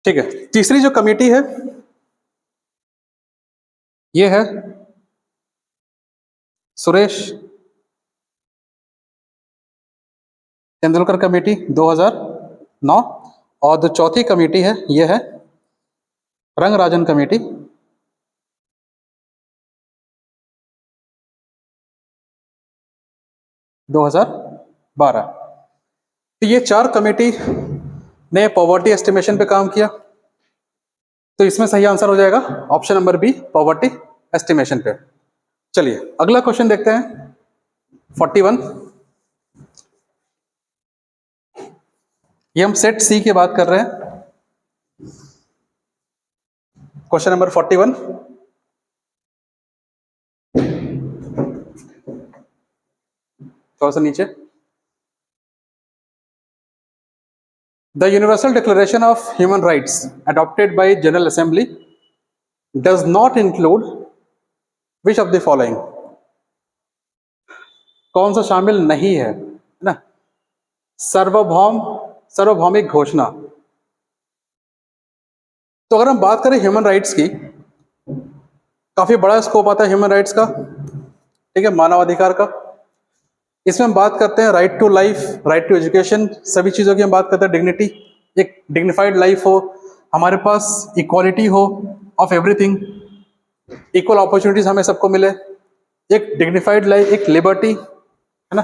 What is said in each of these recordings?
ठीक है, तीसरी जो कमेटी है ये है सुरेश तेंदुलकर कमेटी 2009, और जो चौथी कमेटी है ये है रंगराजन कमेटी 2012। तो ये चार कमेटी ने पॉवर्टी एस्टिमेशन पे काम किया, तो इसमें सही आंसर हो जाएगा option number B, poverty estimation पे। चलिए अगला क्वेश्चन देखते हैं 41। ये हम सेट सी की बात कर रहे हैं। क्वेश्चन नंबर 41, थोड़ा सा नीचे। The Universal Declaration of Human Rights adopted by General Assembly does not include which of the following? कौन सा शामिल नहीं है ना? सार्वभौमिक घोषणा। तो अगर हम बात करें ह्यूमन राइट्स की, काफी बड़ा स्कोप आता है ह्यूमन राइट्स का, ठीक है, मानवाधिकार का। इसमें हम बात करते हैं right to life, right to education, सभी चीज़ों की हम बात करते हैं। डिग्निटी, एक डिग्निफाइड लाइफ हो, हमारे पास इक्वालिटी हो ऑफ एवरीथिंग, इक्वल अपॉर्चुनिटीज हमें सबको मिले, एक डिग्निफाइड लाइफ, एक लिबर्टी, है ना,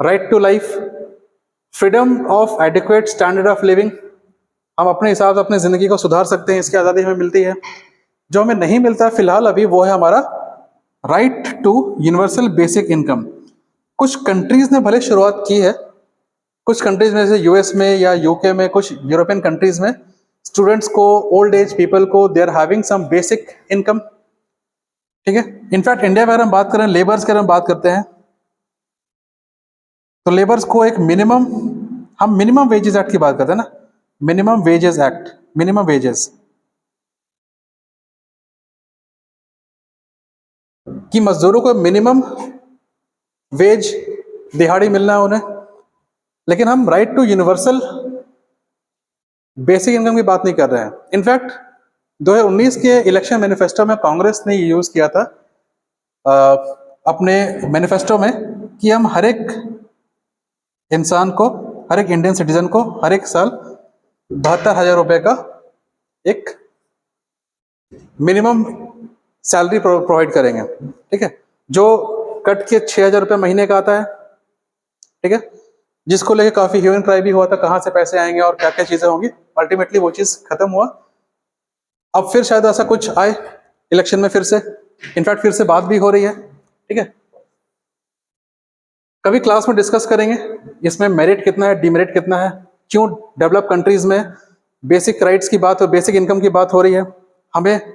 right to life, freedom of adequate standard of living, हम अपने हिसाब से अपनी ज़िंदगी को सुधार सकते हैं, इसकी आज़ादी हमें मिलती है। जो हमें नहीं मिलता है फिलहाल अभी, वो है हमारा right to universal basic income. कुछ कंट्रीज ने भले शुरुआत की है, कुछ कंट्रीज में जैसे यूएस में या यूके में, कुछ यूरोपियन कंट्रीज में स्टूडेंट्स को, ओल्ड एज पीपल को, they are having some basic income, ठीक है। इनफैक्ट इंडिया में अगर हम बात करें, लेबर्स की अगर हम बात करते हैं, तो लेबर्स को एक मिनिमम, हम मिनिमम वेजेस एक्ट की बात करते हैं ना, minimum wages act, minimum wages कि मजदूरों को मिनिमम वेज दिहाड़ी मिलना है उन्हें। लेकिन हम right to universal basic income की बात नहीं कर रहे हैं। इनफैक्ट 2019 के इलेक्शन मैनिफेस्टो में कांग्रेस ने यूज किया था अपने मैनिफेस्टो में कि हम हर एक इंसान को, हर एक इंडियन सिटीजन को हर एक साल 72,000 रुपए का एक मिनिमम सैलरी प्रोवाइड करेंगे, ठीक है, जो कट के 6,000 रुपये महीने का आता है, ठीक है, जिसको लेके काफी ह्यू एंड क्राई भी हुआ था, कहाँ से पैसे आएंगे और क्या क्या चीजें होंगी। अल्टीमेटली वो चीज खत्म हुआ। अब फिर शायद ऐसा कुछ आए इलेक्शन में फिर से, इनफैक्ट फिर से बात भी हो रही है, ठीक है। कभी क्लास में डिस्कस करेंगे इसमें मेरिट कितना है, डिमेरिट कितना है, क्यों डेवलप कंट्रीज में बेसिक राइट्स की बात और बेसिक इनकम की बात हो रही है, हमें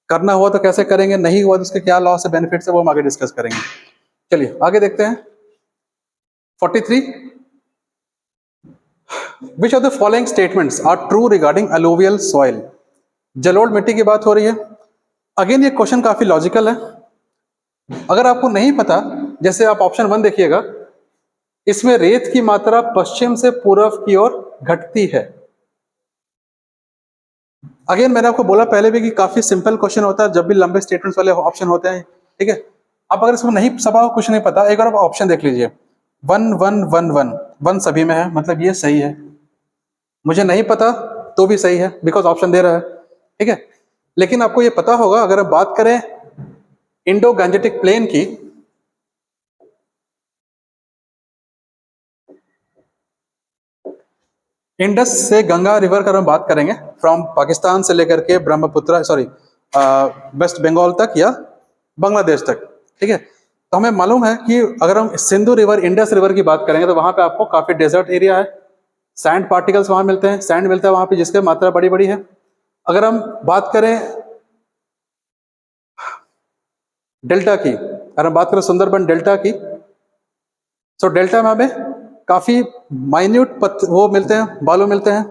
करना हुआ तो कैसे करेंगे, नहीं हुआ तो उसके क्या लॉस है, बेनिफिट्स है, वो हम आगे डिस्कस करेंगे। चलिए आगे देखते हैं 43। Which of the following statements are true regarding alluvial soil? जलोढ़ मिट्टी की बात हो रही है। अगेन ये क्वेश्चन काफी लॉजिकल है। अगर आपको नहीं पता, जैसे आप ऑप्शन 1 देखिएगा, इसमें रेत की मात्रा पश्चिम से पूर्व की ओर घटती है। अगेन मैंने आपको बोला पहले भी कि काफी सिंपल क्वेश्चन होता है जब भी लंबे स्टेटमेंट्स वाले ऑप्शन होते हैं, ठीक है। अब अगर इसमें नहीं, सभा कुछ नहीं पता, एक बार आप ऑप्शन देख लीजिए, 1 1 1 1 1 सभी में है, मतलब ये सही है। मुझे नहीं पता तो भी सही है, बिकॉज ऑप्शन दे रहा है, ठीक है। लेकिन आपको ये पता होगा, अगर हम बात करें इंडो गैंजेटिक प्लेन की, इंडस से गंगा रिवर का हम बात करेंगे, फ्रॉम पाकिस्तान से लेकर के ब्रह्मपुत्र, वेस्ट बंगाल तक या बांग्लादेश तक, ठीक है। तो हमें मालूम है कि अगर हम सिंधु रिवर, इंडस रिवर की बात करेंगे, तो वहां पे आपको काफी डेजर्ट एरिया है, सैंड पार्टिकल्स वहां मिलते हैं, सैंड मिलता है वहां पे जिसकी मात्रा बड़ी बड़ी है। अगर हम बात करें डेल्टा की, अगर हम बात करें सुंदरबन डेल्टा की, तो डेल्टा में हमें काफी माइन्यूट वो मिलते हैं, बालू मिलते हैं,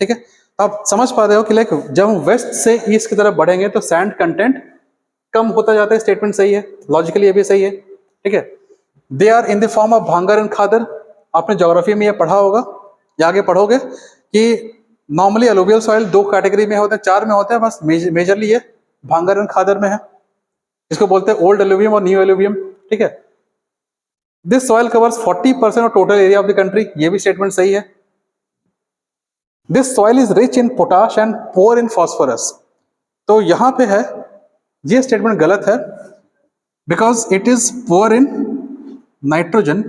ठीक है। आप समझ पा रहे हो कि लाइक जब हम वेस्ट से ईस्ट की तरफ बढ़ेंगे तो सैंड कंटेंट कम होता जाता है। स्टेटमेंट सही है, लॉजिकली ये भी सही है, ठीक है। They are in the form of bhangar and khadar. आपने ज्योग्राफी में ये पढ़ा होगा या आगे पढ़ोगे कि नॉर्मली एलुवियल सॉइल दो कैटेगरी में होते हैं, चार में होते हैं बस, मेजरली ये भांगर एंड खादर में है। इसको बोलते हैं ओल्ड एलुवियम और न्यू एलुवियम, ठीक है। This soil covers 40% of total area of the country, ये भी स्टेटमेंट सही है। This soil is rich in potash and poor in phosphorus, तो यहां पे है, ये स्टेटमेंट गलत है, because it is poor in nitrogen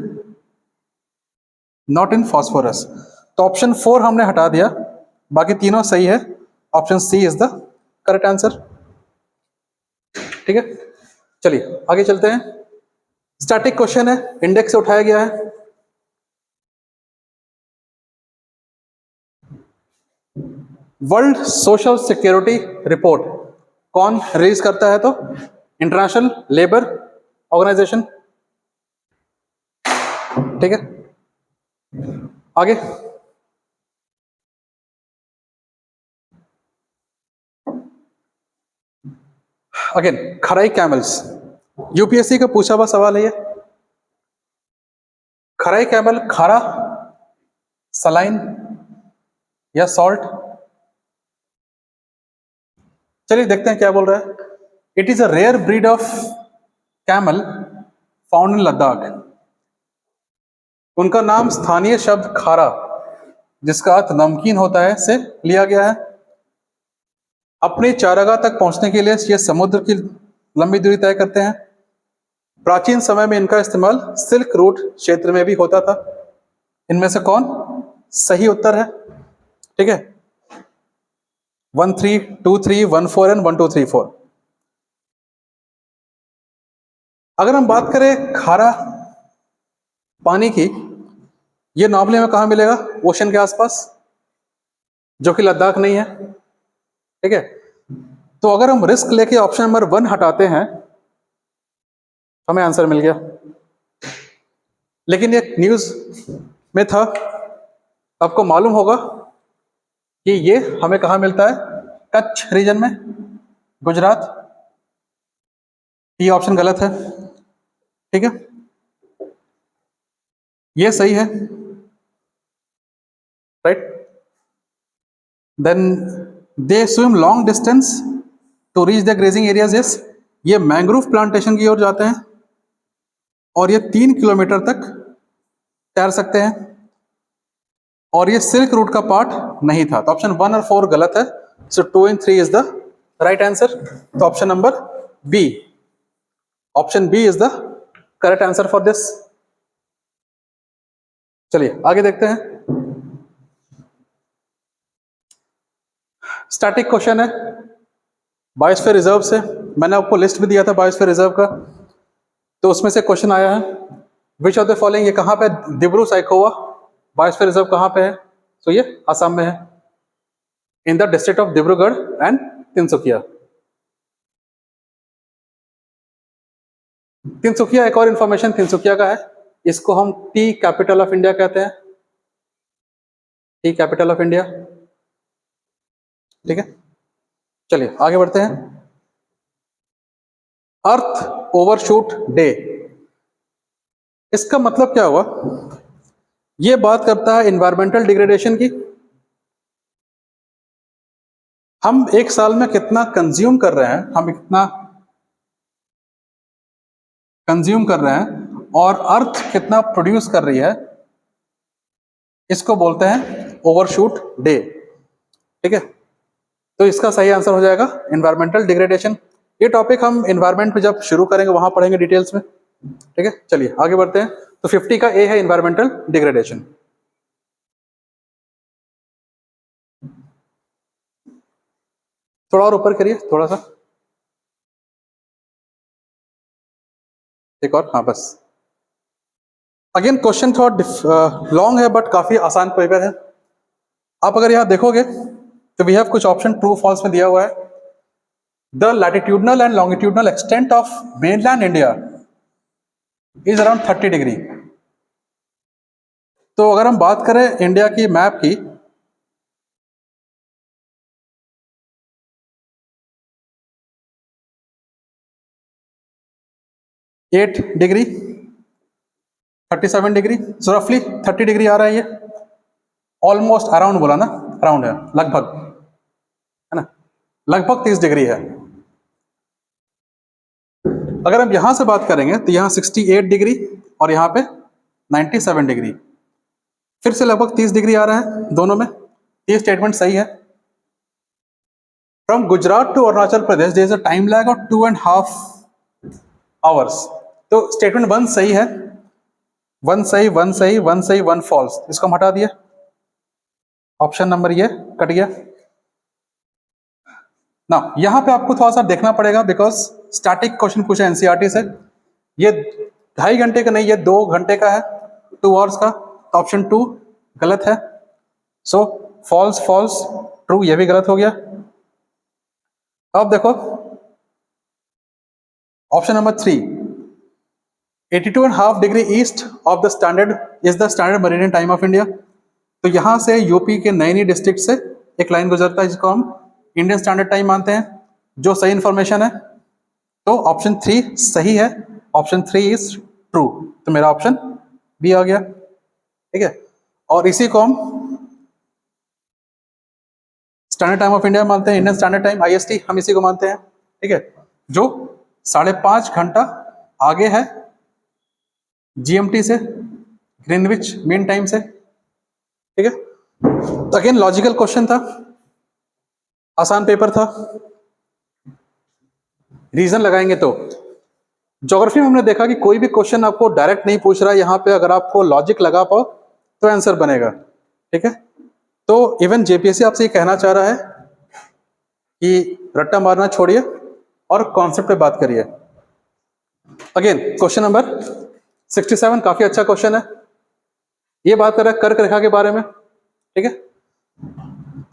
not in phosphorus. तो ऑप्शन 4 हमने हटा दिया, बाकी तीनों सही है। Option C is the correct answer, ठीक है। चलिए आगे चलते हैं। स्टैटिक क्वेश्चन है, इंडेक्स से उठाया गया है। वर्ल्ड सोशल सिक्योरिटी रिपोर्ट कौन रिलीज करता है? तो इंटरनेशनल लेबर ऑर्गेनाइजेशन, ठीक है। आगे अगेन खराई कैमल्स, यूपीएससी का पूछा हुआ सवाल है ये। खराई कैमल खारा, सलाइन या सॉल्ट? चलिए देखते हैं क्या बोल रहा है। It is a rare breed of camel found in Ladakh. उनका नाम स्थानीय शब्द खारा, जिसका अर्थ नमकीन होता है, से लिया गया है। अपनी चारागाह तक पहुंचने के लिए ये समुद्र की लंबी दूरी तय करते हैं। प्राचीन समय में इनका इस्तेमाल सिल्क रूट क्षेत्र में भी होता था। इनमें से कौन सही उत्तर है? ठीक है, 1 3 2 3 1 4 एंड 1 2 3 4। अगर हम बात करें खारा पानी की, ये नॉर्मली में कहाँ मिलेगा? ओशन के आसपास, जो कि लद्दाख नहीं है, ठीक है। तो अगर हम रिस्क लेके ऑप्शन नंबर 1 हटाते हैं, हमें आंसर मिल गया। लेकिन एक न्यूज में था, आपको मालूम होगा कि ये हमें कहाँ मिलता है? कच्छ रीजन में, गुजरात। ये ऑप्शन गलत है, ठीक है, ये सही है, right. Then they swim long distance to reach the grazing areas. ये मैंग्रोव प्लांटेशन की ओर जाते हैं और ये 3 किलोमीटर तक तैर सकते हैं, और ये सिल्क रूट का पार्ट नहीं था। तो ऑप्शन 1 और 4 गलत है, so 2 and 3 is the right answer. तो option number B, option B is the correct answer for this. चलिए आगे देखते हैं। स्टैटिक क्वेश्चन है बायोस्फीयर रिजर्व से। मैंने आपको लिस्ट भी दिया था बायोस्फीयर रिजर्व का, तो उसमें से क्वेश्चन आया है, विच ऑफ द फॉलोइंग, ये कहाँ पे दिब्रू साइखोवा बायोस्फीयर रिजर्व कहाँ पे है? तो ये असम में है, in the district of Dibrugarh and Tinsukia. Tinsukia, एक और इंफॉर्मेशन तिनसुकिया का है, इसको हम टी कैपिटल ऑफ इंडिया कहते हैं, टी कैपिटल ऑफ इंडिया, ठीक है। चलिए आगे बढ़ते हैं। अर्थ ओवरशूट डे, इसका मतलब क्या हुआ? ये बात करता है एनवायरमेंटल डिग्रेडेशन की। हम एक साल में कितना कंज्यूम कर रहे हैं, हम कितना कंज्यूम कर रहे हैं, और अर्थ कितना प्रोड्यूस कर रही है, इसको बोलते हैं ओवरशूट डे, ठीक है। तो इसका सही आंसर हो जाएगा एनवायरमेंटल डिग्रेडेशन। ये टॉपिक हम एनवायरमेंट पे जब शुरू करेंगे वहां पढ़ेंगे डिटेल्स में, ठीक है। चलिए आगे बढ़ते हैं। तो 50 का ए है एनवायरमेंटल डिग्रेडेशन। थोड़ा और ऊपर करिए, थोड़ा सा, एक और, हाँ बस। अगेन क्वेश्चन थोड़ा लॉन्ग है बट काफी आसान पेपर है। आप अगर यहां देखोगे तो वी हैव कुछ ऑप्शन ट्रू फॉल्स में दिया हुआ है। The latitudinal and longitudinal extent of mainland India is around 30 degree. तो अगर हम बात करें इंडिया की मैप की, एट डिग्री, 37 डिग्री, सो रफली 30 डिग्री आ रहा है ये, ऑलमोस्ट अराउंड बोला ना, अराउंड है, लगभग, है ना, लगभग 30 डिग्री है। अगर हम यहां से बात करेंगे तो यहाँ 68 डिग्री और यहाँ पे 97 डिग्री, फिर से लगभग 30 डिग्री आ रहा है दोनों में। ये स्टेटमेंट सही है। From Gujarat to Arunachal Pradesh there is a time lag of 2.5 hours. तो स्टेटमेंट 1 सही है, 1 सही, 1 सही, 1 सही, 1 फॉल्स, इसको हम हटा दिया, ऑप्शन नंबर ये कट गया ना। यहां पे आपको थोड़ा सा देखना पड़ेगा बिकॉज स्टैटिक क्वेश्चन पूछा एनसीईआरटी से, ये 2.5 घंटे का नहीं, ये 2 घंटे का है, 2 आवर्स का, तो ऑप्शन 2 गलत है। सो फॉल्स फॉल्स ट्रू, ये भी गलत हो गया। अब देखो option number 3, 82.5 degree east of the standard is the standard meridian time of India. तो यहां से यूपी के नैनी डिस्ट्रिक्ट से एक लाइन गुजरता है जिसको हम इंडियन स्टैंडर्ड टाइम मानते हैं, जो सही इंफॉर्मेशन है। तो ऑप्शन 3 सही है, ऑप्शन 3 इज ट्रू, तो मेरा ऑप्शन बी आ गया, ठीक है। और इसी को हम स्टैंडर्ड टाइम ऑफ इंडिया मानते हैं, इंडियन स्टैंडर्ड टाइम आईएसटी, हम इसी को मानते हैं, ठीक है, जो 5.5 घंटा आगे है जीएमटी से, ग्रीनविच मीन टाइम से, ठीक है। तो अगेन लॉजिकल क्वेश्चन था, आसान पेपर था, रीजन लगाएंगे तो। ज्योग्राफी में हमने देखा कि कोई भी क्वेश्चन आपको डायरेक्ट नहीं पूछ रहा है, यहाँ पे अगर आपको लॉजिक लगा पाओ तो आंसर बनेगा, ठीक है। तो इवन जेपीएससी आपसे ये कहना चाह रहा है कि रट्टा मारना छोड़िए और कॉन्सेप्ट पे बात करिए। अगेन क्वेश्चन नंबर 67 काफी अच्छा क्वेश्चन है, ये बात कर रहा है कर्क रेखा के बारे में, ठीक है।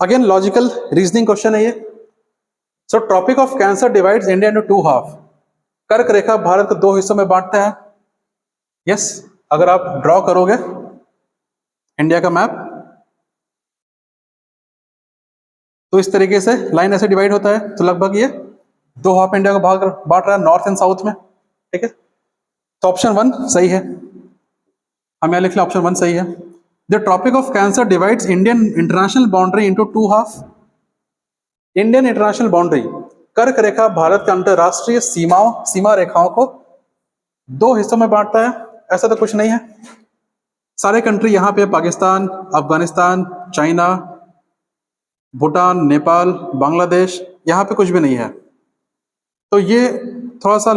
अगेन लॉजिकल रीजनिंग क्वेश्चन है ये। So Tropic of cancer divides India into 2 half. कर्क रेखा भारत को 2 हिस्सों में बांटता है। यस, अगर आप ड्रॉ करोगे इंडिया का मैप तो इस तरीके से लाइन ऐसे डिवाइड होता है, तो लगभग ये 2 हाफ इंडिया को बांट रहा है नॉर्थ एंड साउथ में, ठीक है। तो ऑप्शन 1 सही है, हम यहां लिख लें ऑप्शन 1 सही है। The tropic of cancer divides Indian international boundary into 2 half. Indian international boundary, कर्क रेखा भारत के अंतरराष्ट्रीय सीमा रेखाओं को 2 हिस्सों में बांटता है। ऐसा तो कुछ नहीं है, सारे कंट्री यहाँ पे पाकिस्तान, अफगानिस्तान, चाइना, भूटान, नेपाल, बांग्लादेश, यहाँ पे कुछ भी नहीं है। तो ये थोड़ा सा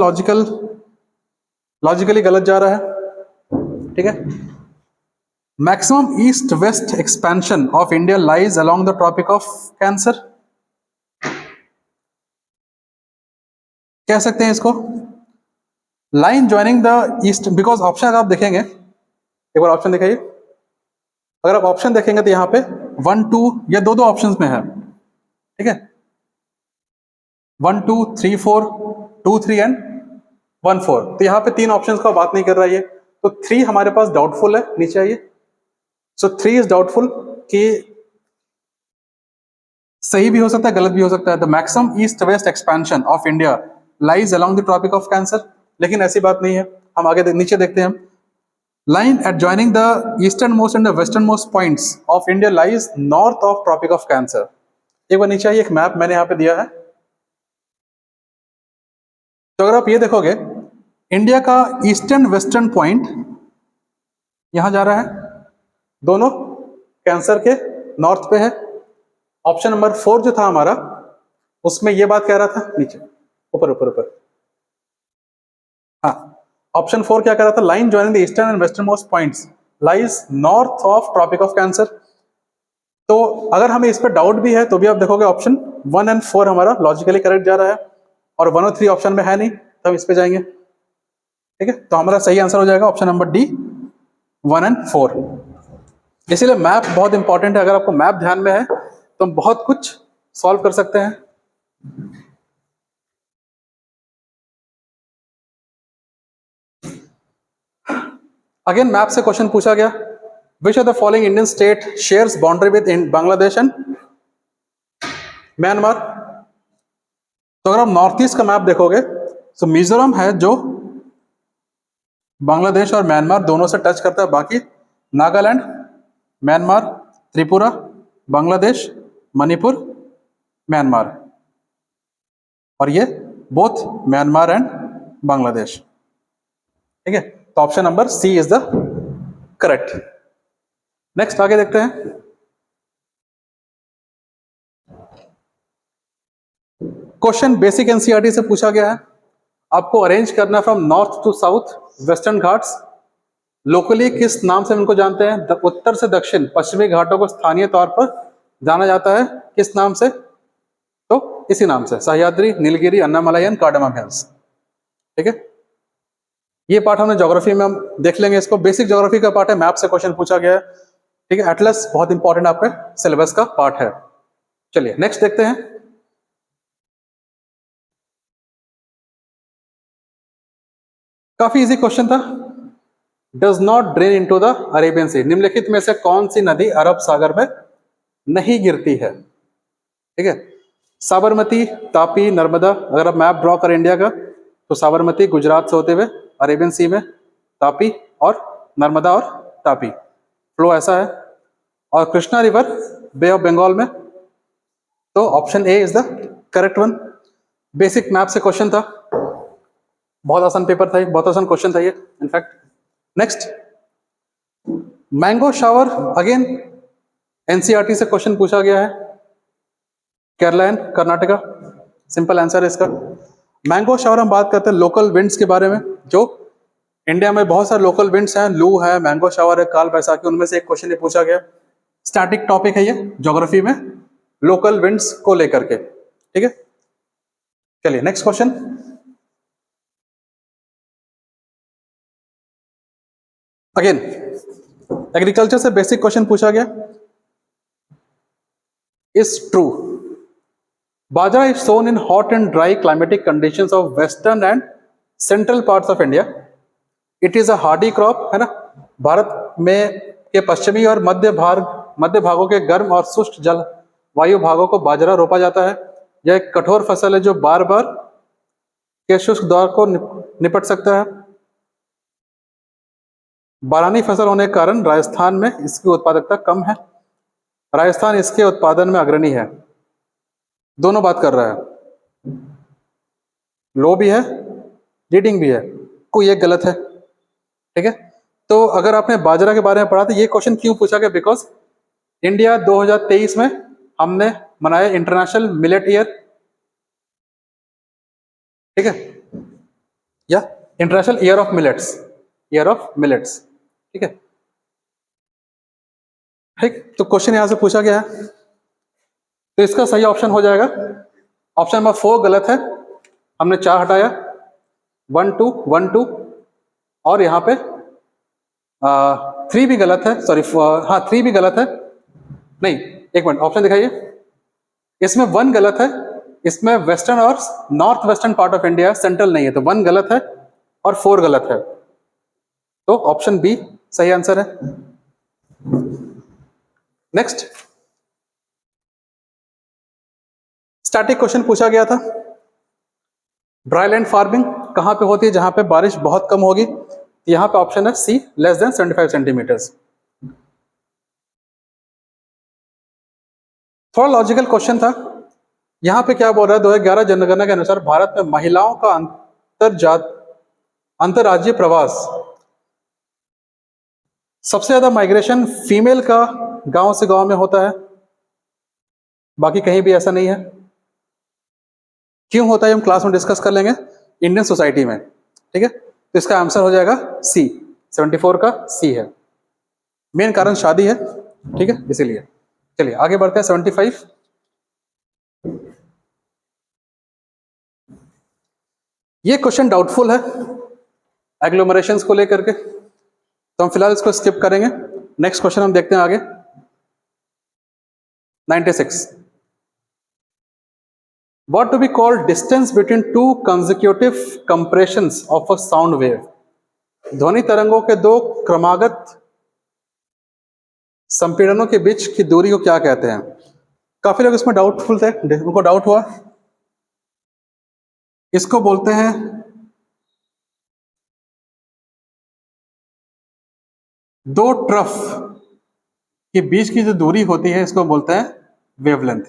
लॉजिकली गलत जा रहा है, ठीक है। Maximum east west expansion of India lies along the tropic of cancer, कह सकते हैं इसको line joining the east, because option अगर आप देखेंगे, एक बार ऑप्शन दिखाइए, अगर आप ऑप्शन देखेंगे तो यहाँ पे 1 2 या दो ऑप्शंस में है, ठीक है, 1 2 3 4 2 3 एंड 1 4। तो यहाँ पे 3 ऑप्शंस का बात नहीं कर रहा है ये, तो 3 हमारे पास डाउटफुल है, नीचे आइए। सो 3 इज डाउटफुल, कि सही भी हो सकता है गलत भी हो सकता है। The maximum east west expansion of India lies along the tropic of cancer, लेकिन ऐसी बात नहीं है। हम आगे नीचे देखते हैं, line adjoining the easternmost and the westernmost points of India lies north of Tropic of Cancer। एक बार नीचे आइए, एक मैप मैंने यहाँ पे दिया है, तो अगर आप ये देखोगे इंडिया का ईस्टर्न वेस्टर्न पॉइंट यहां जा रहा है, दोनों कैंसर के नॉर्थ पे है। ऑप्शन नंबर 4 जो था हमारा, उसमें ये बात कह रहा था, नीचे ऊपर ऊपर ऊपर, हाँ, ऑप्शन 4 क्या कह रहा था, line joining the eastern and western most points lies north of tropic of cancer. तो अगर हमें इस पर डाउट भी है तो भी आप देखोगे ऑप्शन 1 एंड 4 हमारा लॉजिकली करेक्ट जा रहा है, और 1 और 3 ऑप्शन में है नहीं, तो हम इस पे जाएंगे, ठीक है। तो हमारा सही आंसर हो जाएगा ऑप्शन नंबर डी, 1 एंड 4। इसीलिए मैप बहुत इंपॉर्टेंट है, अगर आपको मैप ध्यान में है तो हम बहुत कुछ सॉल्व कर सकते हैं। अगेन मैप से क्वेश्चन पूछा गया, विच of the following Indian state shares boundary with Bangladesh and Myanmar. तो अगर आप नॉर्थ ईस्ट का मैप देखोगे तो मिजोरम है जो बांग्लादेश और म्यांमार दोनों से टच करता है, बाकी नागालैंड, म्यांमार, त्रिपुरा, बांग्लादेश, मणिपुर, म्यांमार, और ये बोथ म्यांमार एंड बांग्लादेश। ठीक है, तो option number C is the correct. Next आगे देखते हैं। क्वेश्चन बेसिक एनसीईआरटी से पूछा गया है, आपको अरेंज करना from north to south Western Ghats. Locally किस नाम से इनको जानते हैं? उत्तर से दक्षिण पश्चिमी घाटों को स्थानीय तौर पर जाना जाता है किस नाम से? तो इसी नाम से, Sahyadri, Nilgiri, Annamalai and cardamom hills. ठीक है, ये पार्ट हमने ज्योग्राफी में हम देख लेंगे इसको, बेसिक ज्योग्राफी का पार्ट है, मैप से क्वेश्चन पूछा गया है। ठीक है, एटलस बहुत इंपॉर्टेंट आपके सिलेबस का पार्ट है। चलिए नेक्स्ट देखते हैं। काफी इजी क्वेश्चन था। Does not drain into the Arabian Sea. निम्नलिखित में से कौन सी नदी अरब सागर में नहीं गिरती है? ठीक है, साबरमती, तापी, नर्मदा। अगर आप मैप ड्रॉ करें इंडिया का, तो साबरमती गुजरात से होते हुए अरेबियन सी में, तापी और नर्मदा और तापी फ्लो ऐसा है, और Krishna river Bay of Bengal में। तो option A is the correct one. Basic map से क्वेश्चन था, बहुत आसान पेपर था, बहुत आसान क्वेश्चन था ये in fact. Next, mango shower, again NCERT से क्वेश्चन पूछा गया है, Kerala and Karnataka, simple answer है इसका। मैंगो शावर हम बात करते हैं लोकल विंड्स के बारे में, जो इंडिया में बहुत सारे लोकल विंड्स हैं, लू है, मैंगो शावर है, काल बैसाखी, उनमें से एक क्वेश्चन ये पूछा गया। स्टैटिक टॉपिक है ये ज्योग्राफी में, लोकल विंड्स को लेकर के। ठीक है, चलिए नेक्स्ट क्वेश्चन। अगेन एग्रीकल्चर से बेसिक क्वेश्चन पूछा गया। Is true bajra is sown in hot and dry climatic conditions of western and central parts of India. It is a hardy crop, है ना। भारत में के पश्चिमी और मध्य भागों के गर्म और शुष्क जल वायु भागों को बाजरा रोपा जाता है। यह एक कठोर फसल है जो बार बार के शुष्क दौर को निपट सकता है। बारानी फसल होने के कारण राजस्थान में इसकी उत्पादकता कम है। राजस्थान इसके उत्पादन में अग्रणी है। दोनों बात कर रहा है, लो भी है, लीडिंग भी है, कोई एक गलत है। ठीक है, तो अगर आपने बाजरा के बारे में पढ़ा तो ये क्वेश्चन क्यों पूछा गया? बिकॉज इंडिया 2023 में हमने मनाया इंटरनेशनल मिलेट ईयर। ठीक है, या international year of millets, year of millets. ठीक है, ठीक, तो क्वेश्चन यहां से पूछा गया है, तो इसका सही ऑप्शन हो जाएगा ऑप्शन नंबर 4 गलत है। हमने 4 हटाया, 1 2 1 2, और यहाँ पे 3 भी गलत है, सॉरी हाँ 3 भी गलत है। नहीं, एक मिनट, ऑप्शन दिखाइए। इसमें 1 गलत है, इसमें वेस्टर्न और north western part of India, central नहीं है, तो 1 गलत है और 4 गलत है, तो ऑप्शन बी सही आंसर है। नेक्स्ट, स्टैटिक क्वेश्चन पूछा गया था, ड्राई लैंड फार्मिंग कहां पे होती है जहां पे बारिश बहुत कम होगी? यहां पे ऑप्शन है सी, लेस देन 75 सेंटीमीटर्स। थोड़ा लॉजिकल क्वेश्चन था। यहां पे क्या बोल रहा है, 2011 जनगणना के अनुसार भारत में महिलाओं का अंतरराज्यीय प्रवास, सबसे ज्यादा माइग्रेशन फीमेल का गांव से गांव में होता है, बाकी कहीं भी ऐसा नहीं है। क्यों होता है हम क्लास में डिस्कस कर लेंगे, इंडियन सोसाइटी में। ठीक है, तो इसका आंसर हो जाएगा सी, 74 का सी है। मेन कारण शादी है, ठीक है, इसीलिए। चलिए आगे बढ़ते हैं। 75, ये क्वेश्चन डाउटफुल है एग्लोमरेशंस को लेकर के, तो हम फिलहाल इसको स्किप करेंगे। नेक्स्ट क्वेश्चन हम देखते हैं आगे। 96, what do we call distance between two consecutive compressions of a sound wave? ध्वनि तरंगों के दो क्रमागत संपीड़नों के बीच की दूरी को क्या कहते हैं? काफी लोग इसमें डाउटफुल थे, उनको डाउट हुआ। इसको बोलते हैं दो ट्रफ कि बीच की जो दूरी होती है इसको बोलते हैं वेवलेंथ,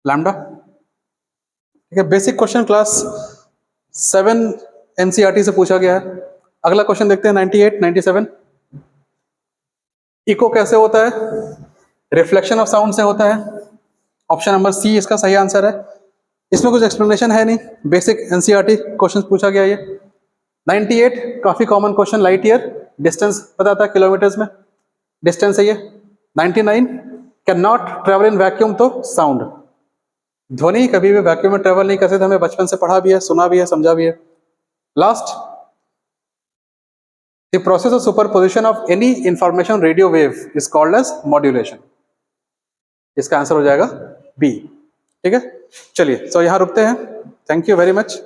लैम्डा। ठीक है, बेसिक क्वेश्चन क्लास 7 एनसीईआरटी से पूछा गया है। अगला क्वेश्चन देखते हैं 98 97। इको कैसे होता है? रिफ्लेक्शन ऑफ साउंड से होता है। ऑप्शन नंबर सी इसका सही आंसर है। इसमें कुछ एक्सप्लेनेशन है नहीं, बेसिक एनसीईआरटी क्वेश्चन पूछा गया ये। 98 काफी common question, light year distance बताता है किलोमीटर्स में, डिस्टेंस है ये। 99 can not travel in vacuum, तो साउंड, ध्वनि कभी भी वैक्यूम में ट्रेवल नहीं कर सकते, हमें बचपन से पढ़ा भी है, सुना भी है, समझा भी है। Last, the process of superposition of any information radio wave is called as modulation. इसका आंसर हो जाएगा बी। ठीक है, चलिए, तो यहां रुकते हैं। Thank you very much.